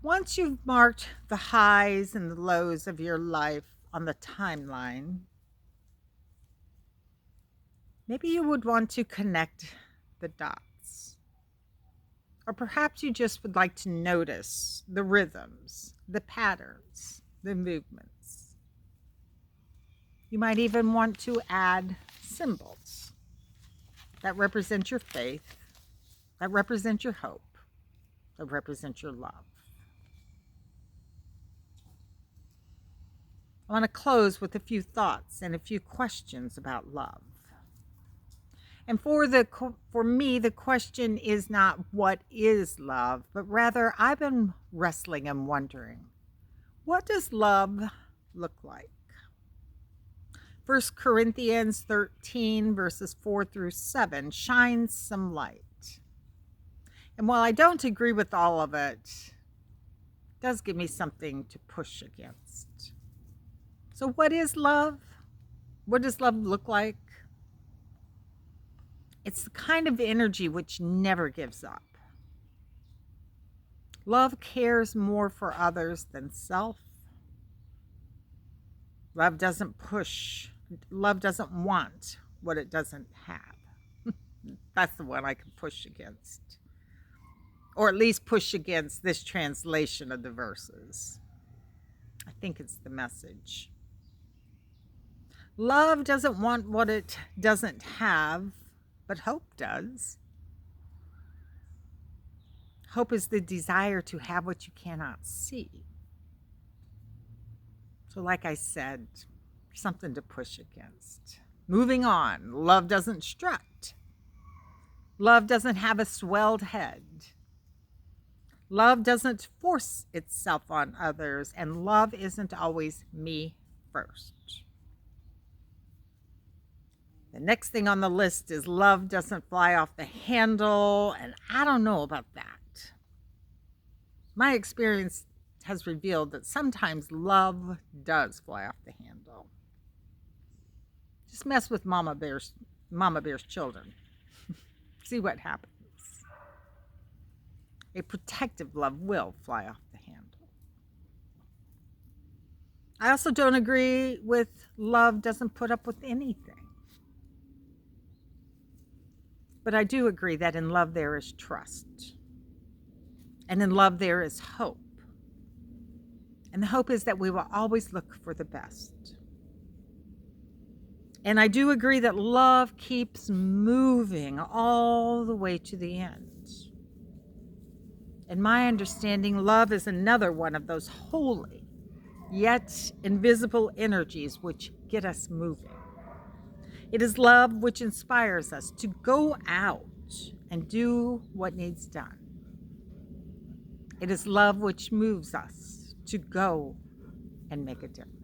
Once you've marked the highs and the lows of your life on the timeline, maybe you would want to connect the dots. Or perhaps you just would like to notice the rhythms, the patterns, the movements. You might even want to add symbols that represent your faith, that represent your hope, that represent your love. I want to close with a few thoughts and a few questions about love. And for me, the question is not what is love, but rather I've been wrestling and wondering, what does love look like? 1 Corinthians 13 verses 4 through 7 shines some light. And while I don't agree with all of it, it does give me something to push against. So what is love? What does love look like? It's the kind of energy which never gives up. Love cares more for others than self. Love doesn't push. Love doesn't want what it doesn't have. That's the one I can push against. Or at least push against this translation of the verses. I think it's the message. Love doesn't want what it doesn't have, but hope does. Hope is the desire to have what you cannot see. So, like I said, something to push against. Moving on, love doesn't strut. Love doesn't have a swelled head. Love doesn't force itself on others, and love isn't always me first. The next thing on the list is love doesn't fly off the handle, and I don't know about that. My experience has revealed that sometimes love does fly off the handle. Just mess with Mama Bear's children. See what happens. A protective love will fly off the handle. I also don't agree with love doesn't put up with anything. But I do agree that in love there is trust. And in love there is hope. And the hope is that we will always look for the best. And I do agree that love keeps moving all the way to the end. In my understanding, love is another one of those holy, yet invisible energies which get us moving. It is love which inspires us to go out and do what needs done. It is love which moves us to go and make a difference.